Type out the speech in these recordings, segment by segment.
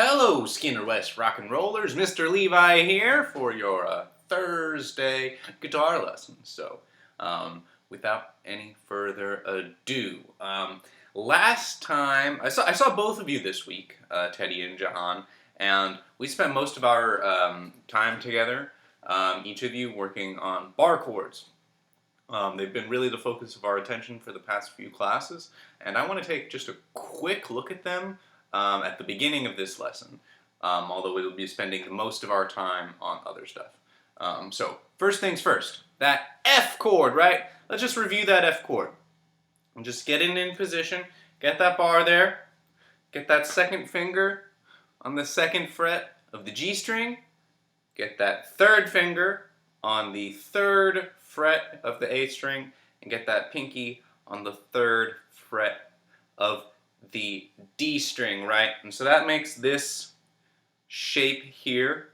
Hello, Skinner West rock and rollers. Mr. Levi here for your Thursday guitar lesson. Without any further ado, last time I saw both of you this week, Teddy and Jahan, and we spent most of our time together, each of you working on bar chords. They've been really the focus of our attention for the past few classes, and I want to take just a quick look at them at the beginning of this lesson, although we'll be spending most of our time on other stuff. So first things first, that F chord, right? Let's just review that F chord. And just get it in position, get that bar there, get that second finger on the second fret of the G string, get that third finger on the third fret of the A string, and get that pinky on the third fret of the D string, right? And so that makes this shape here,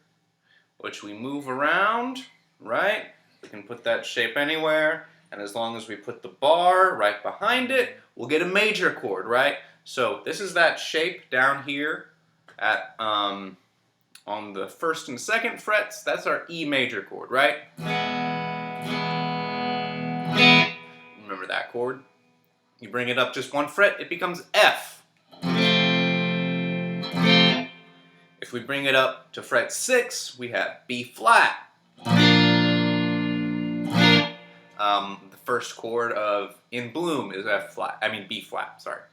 which we move around, right? We can put that shape anywhere, and as long as we put the bar right behind it, we'll get a major chord, right? So this is that shape down here at on the first and second frets. That's our E major chord, right? Remember that chord? You bring it up just one fret, it becomes F. If we bring it up to fret 6, we have B flat. The first chord of In Bloom is B flat, sorry.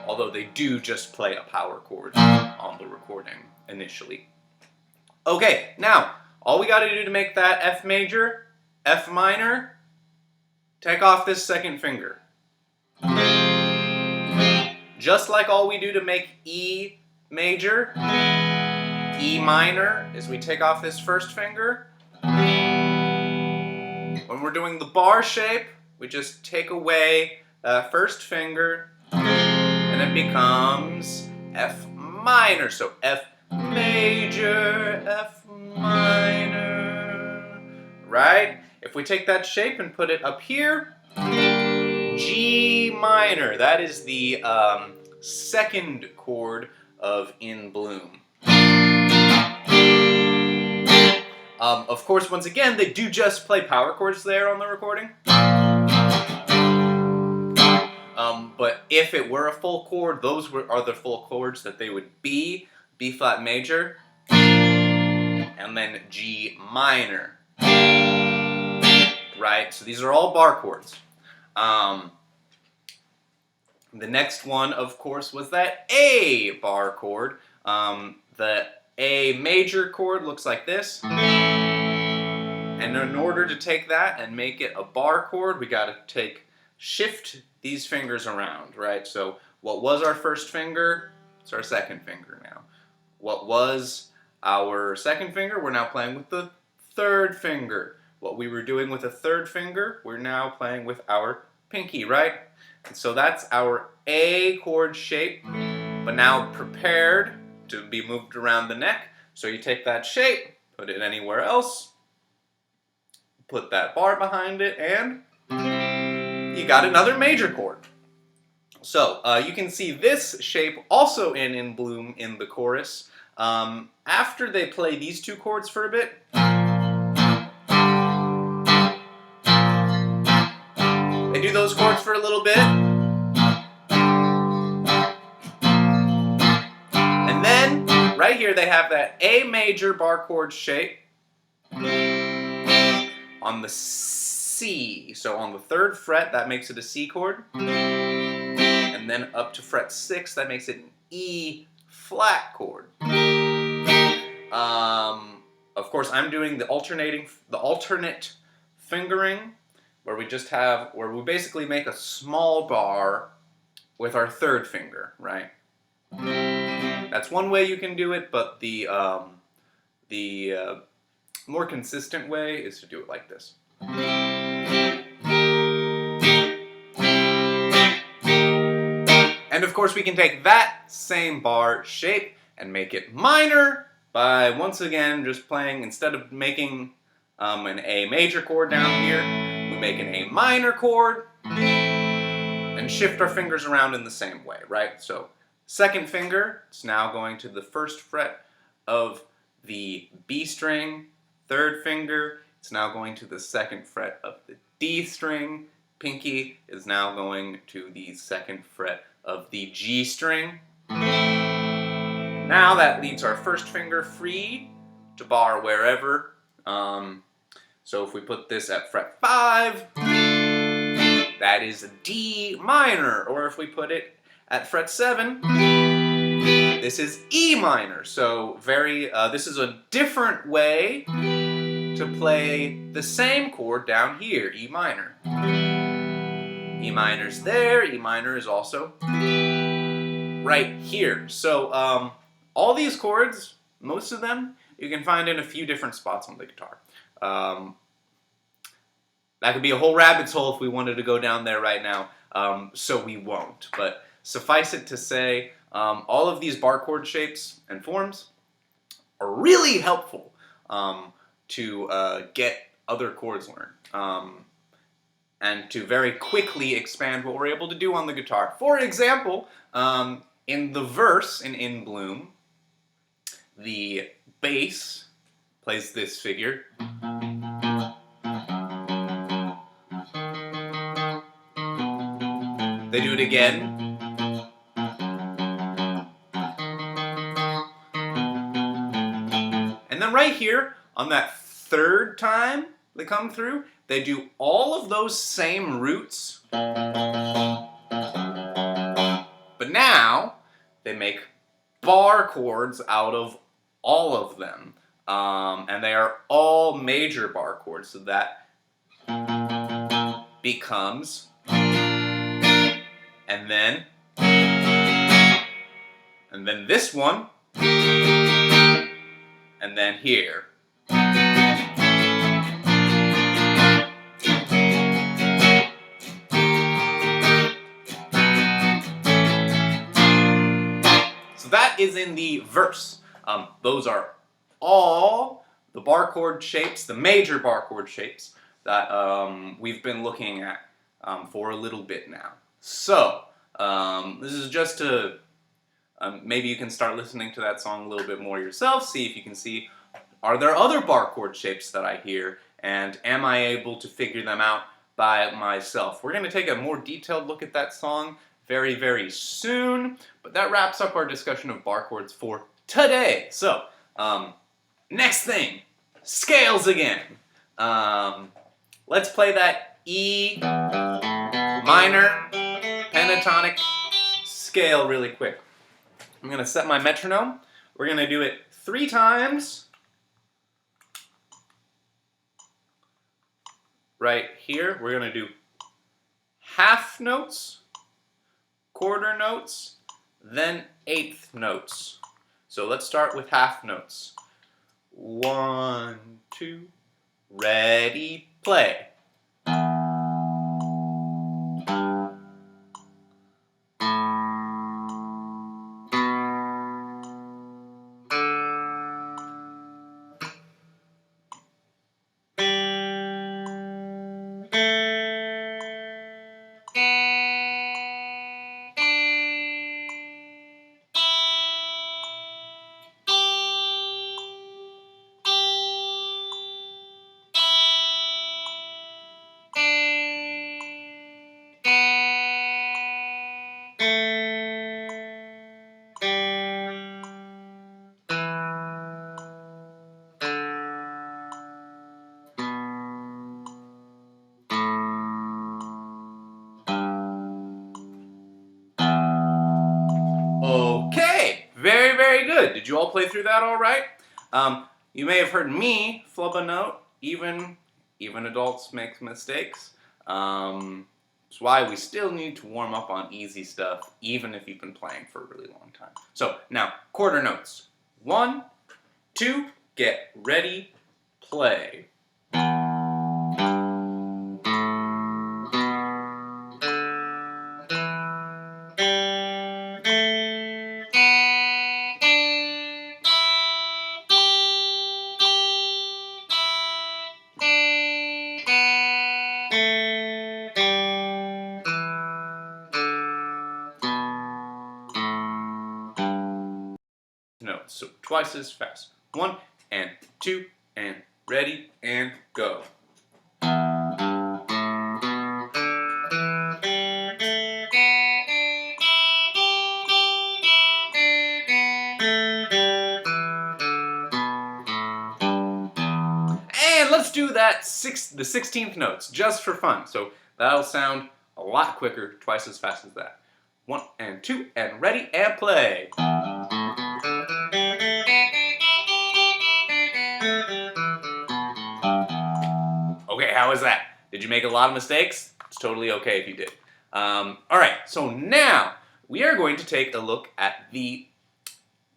Although they do just play a power chord on the recording initially. Okay, now, all we gotta do to make that F major, F minor, take off this second finger. Just like all we do to make E major, E minor is we take off this first finger. When we're doing the bar shape, we just take away that first finger and it becomes F minor. So F major, F minor, right? If we take that shape and put it up here, G minor, that is the second chord of In Bloom. Of course, once again, they do just play power chords there on the recording. But if it were a full chord, those are the full chords that they would be. B flat major, and then G minor. Right? So these are all bar chords. The next one, of course, was that A bar chord. The A major chord looks like this. And in order to take that and make it a bar chord, we got to shift these fingers around, right? So what was our first finger? It's our second finger now. What was our second finger? We're now playing with the third finger. What we were doing with the third finger, we're now playing with our pinky, right? And so that's our A chord shape, but now prepared to be moved around the neck. So you take that shape, put it anywhere else, put that bar behind it, and you got another major chord. So you can see this shape also in Bloom in the chorus. After they play these two chords for a bit, they do those chords for a little bit, and then right here they have that A major bar chord shape on the C. So on the third fret, that makes it a C chord, and then up to fret 6, that makes it an E flat chord. Of course, I'm doing the alternate fingering, where we basically make a small bar with our third finger, right? That's one way you can do it, but the more consistent way is to do it like this. And of course, we can take that same bar shape and make it minor by once again just playing, instead of making an A major chord down here, we make an A minor chord, and shift our fingers around in the same way, right? So second finger, it's now going to the first fret of the B string. Third finger, it's now going to the second fret of the D string. Pinky is now going to the second fret of the G string. Now that leaves our first finger free to bar wherever. So if we put this at fret 5, that is a D minor. Or if we put it at fret 7, this is E minor. So this is a different way to play the same chord down here, E minor. E minor's there, E minor is also right here. So all these chords, most of them, you can find in a few different spots on the guitar. That could be a whole rabbit's hole if we wanted to go down there right now, so we won't. But suffice it to say, all of these bar chord shapes and forms are really helpful to get other chords learned, and to very quickly expand what we're able to do on the guitar. For example, in the verse in Bloom, the bass plays this figure. They do it again. And then right here, on that third time they come through, they do all of those same roots. But now, they make bar chords out of all of them. And they are all major bar chords, so that becomes, and then this one, and then here. So that is in the verse. Those are all the bar chord shapes, the major bar chord shapes that we've been looking at for a little bit now. So this is just to maybe you can start listening to that song a little bit more yourself, see if you can see, are there other bar chord shapes that I hear, and am I able to figure them out by myself? We're going to take a more detailed look at that song very, very soon, but that wraps up our discussion of bar chords for today. So, next thing, scales again. Let's play that E minor pentatonic scale really quick. I'm going to set my metronome. We're going to do it 3 times. Right here, we're going to do half notes, quarter notes, then eighth notes. So let's start with half notes. 1, 2, ready, play. Okay, very, very good. Did you all play through that all right? You may have heard me flub a note. Even adults make mistakes. That's why we still need to warm up on easy stuff, even if you've been playing for a really long time. So now, quarter notes. 1, 2, get ready, play. notes. So twice as fast. 1 and 2 and ready and go. And let's do that the 16th notes just for fun. So that'll sound a lot quicker, twice as fast as that. 1 and 2 and ready and play. Okay, how was that? Did you make a lot of mistakes? It's totally okay if you did. All right, so now we are going to take a look at the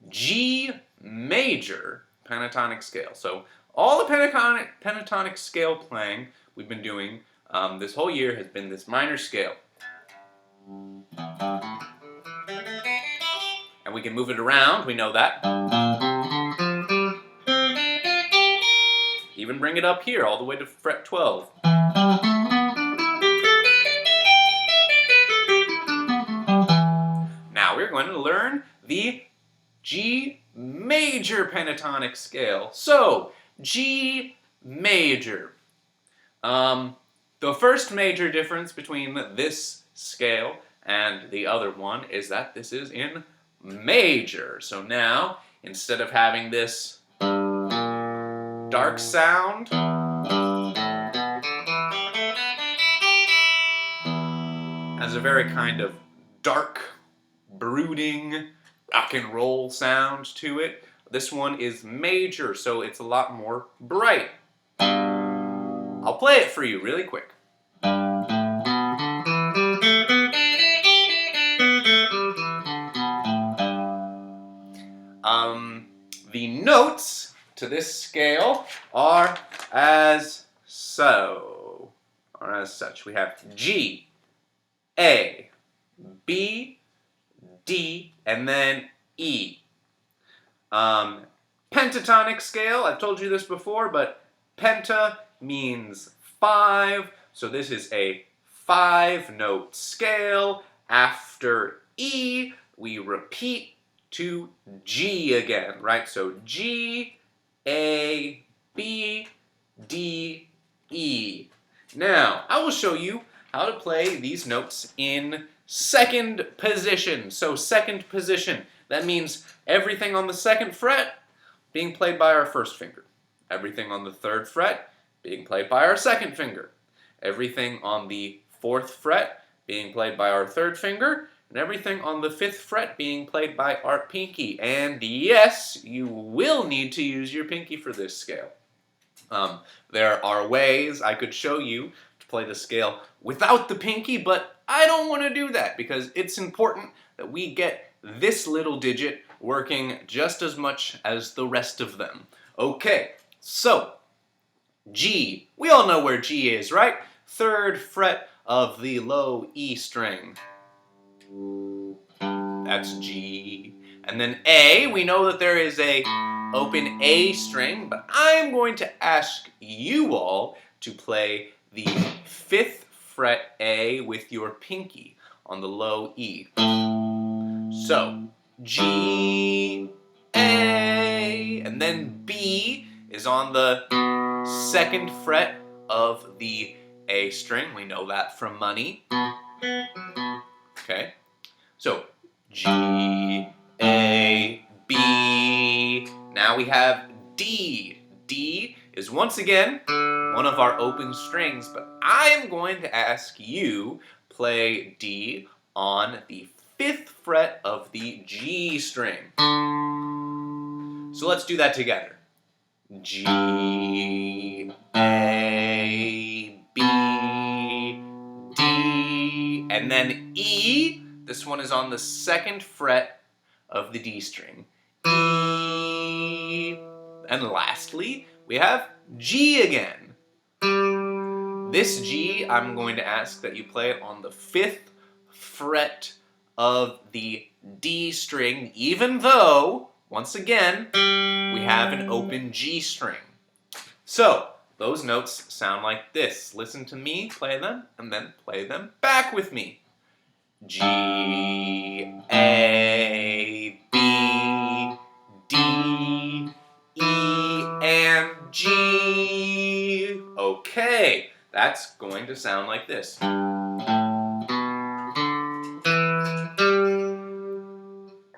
G major pentatonic scale. So all the pentatonic scale playing we've been doing this whole year has been this minor scale. And we can move it around, we know that. Even bring it up here all the way to fret 12. Now we're going to learn the G major pentatonic scale. So, G major. The first major difference between this scale and the other one is that this is in major. So now, instead of having this dark sound, has a very kind of dark, brooding, rock and roll sound to it. This one is major, so it's a lot more bright. I'll play it for you really quick. The notes to this scale are as so, or as such. We have G, A, B, D, and then E. Pentatonic scale, I've told you this before, but penta means 5, so this is a 5-note scale. After E, we repeat to G again, right? So G, A, B, D, E. Now, I will show you how to play these notes in second position. So second position, that means everything on the 2nd fret being played by our 1st finger. Everything on the 3rd fret being played by our 2nd finger. Everything on the 4th fret being played by our 3rd finger. And everything on the 5th fret being played by our pinky. And yes, you will need to use your pinky for this scale. There are ways I could show you to play the scale without the pinky, but I don't want to do that because it's important that we get this little digit working just as much as the rest of them. Okay, so G. We all know where G is, right? 3rd fret of the low E string. That's G. And then A, we know that there is a open A string, but I'm going to ask you all to play the 5th fret A with your pinky on the low E. So, G, A, and then B is on the 2nd fret of the A string. We know that from money. Okay, so G, A, B. Now we have D. D is once again one of our open strings, but I am going to ask you play D on the 5th fret of the G string. So let's do that together. G, A, B, D, and then E. This one is on the 2nd fret of the D string. E. And lastly, we have G again. This G, I'm going to ask that you play it on the 5th fret of the D string, even though, once again, we have an open G string. So, those notes sound like this. Listen to me play them, and then play them back with me. G, A, B, that's going to sound like this.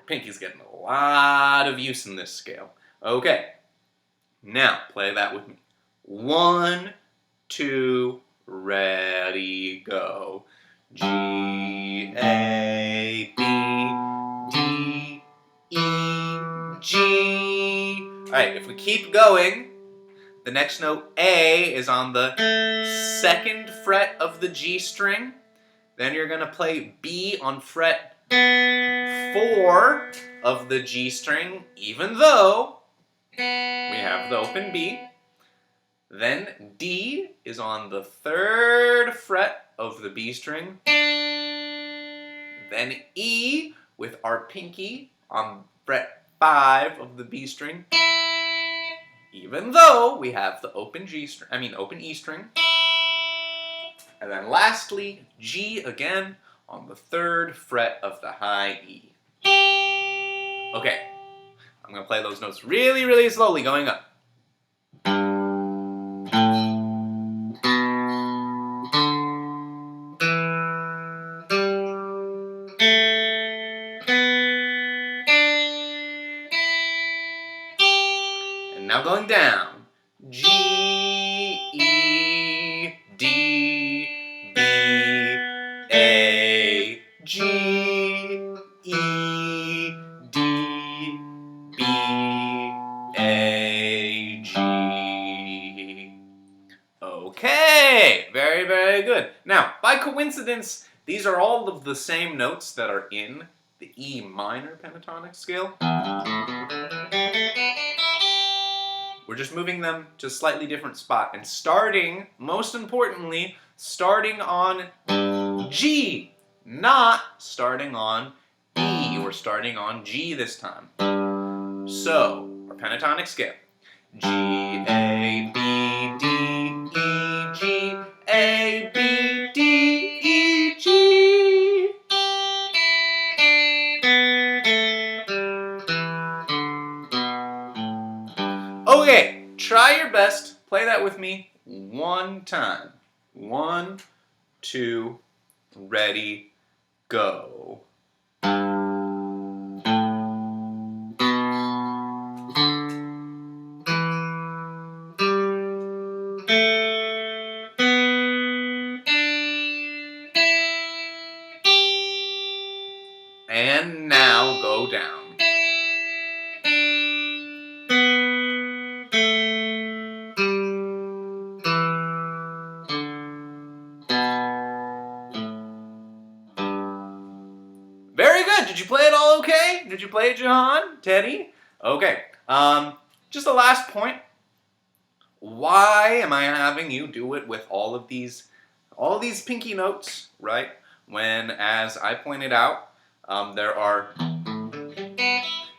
Pinky's getting a lot of use in this scale. Okay, now play that with me. 1, 2, ready, go. G, A, B, D, E, G. Alright, if we keep going, the next note, A, is on the 2nd fret of the G string. Then you're going to play B on fret 4 of the G string, even though we have the open B. Then D is on the 3rd fret of the B string. Then E with our pinky on fret 5 of the B string, even though we have the open E string. And then lastly, G again on the 3rd fret of the high E. Okay, I'm going to play those notes really, really slowly going up. And now going down. G, E, D, B, A, G, E, D, B, A, G. Okay, very, very good. Now, by coincidence, these are all of the same notes that are in the E minor pentatonic scale. We're just moving them to a slightly different spot and starting, most importantly, starting on G, not starting on E. We're starting on G this time. So, our pentatonic scale. G, A, B, D, E, G, A, B, D, E, G. Okay, try your best. Play that with me one time. 1, 2, ready, go. And now go down. Very good. Did you play it all okay? Did you play it, Jahan? Teddy? Okay. Just the last point. Why am I having you do it with all of these pinky notes, right? When, as I pointed out, there are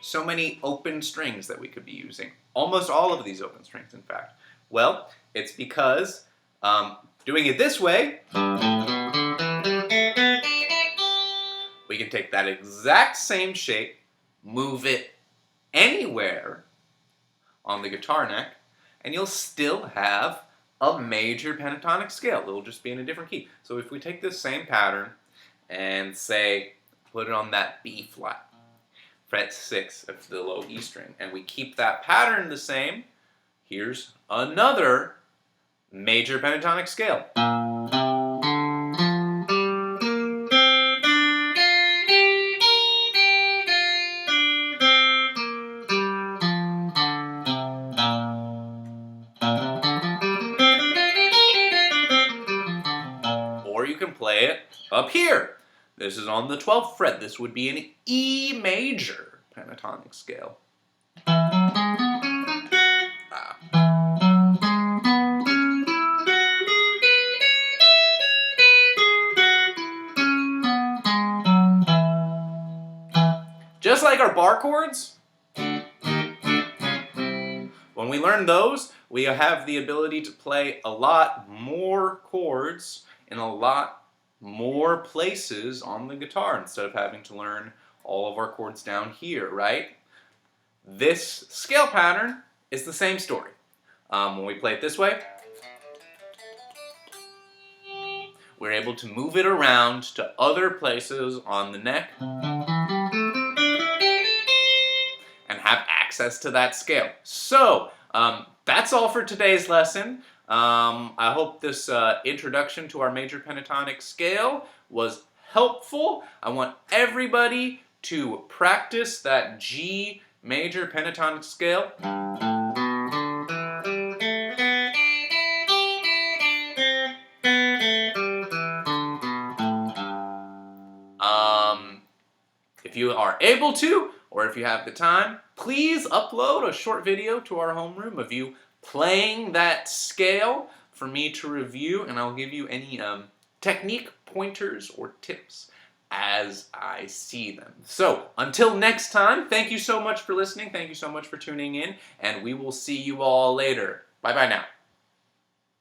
so many open strings that we could be using. Almost all of these open strings, in fact. Well, it's because doing it this way, we can take that exact same shape, move it anywhere on the guitar neck, and you'll still have a major pentatonic scale. It'll just be in a different key. So if we take this same pattern and say, put it on that B flat, fret 6 of the low E string, and we keep that pattern the same, here's another major pentatonic scale. Or you can play it up here. This is on the 12th fret. This would be an E major pentatonic scale. Just like our bar chords, when we learn those, we have the ability to play a lot more chords in a lot more places on the guitar instead of having to learn all of our chords down here, right? This scale pattern is the same story. When we play it this way, we're able to move it around to other places on the neck and have access to that scale. So, that's all for today's lesson. I hope this introduction to our major pentatonic scale was helpful. I want everybody to practice that G major pentatonic scale. If you are able to, or if you have the time, please upload a short video to our homeroom of you playing that scale for me to review, and I'll give you any technique pointers or tips as I see them. So, until next time, thank you so much for listening, thank you so much for tuning in, and we will see you all later. Bye-bye now.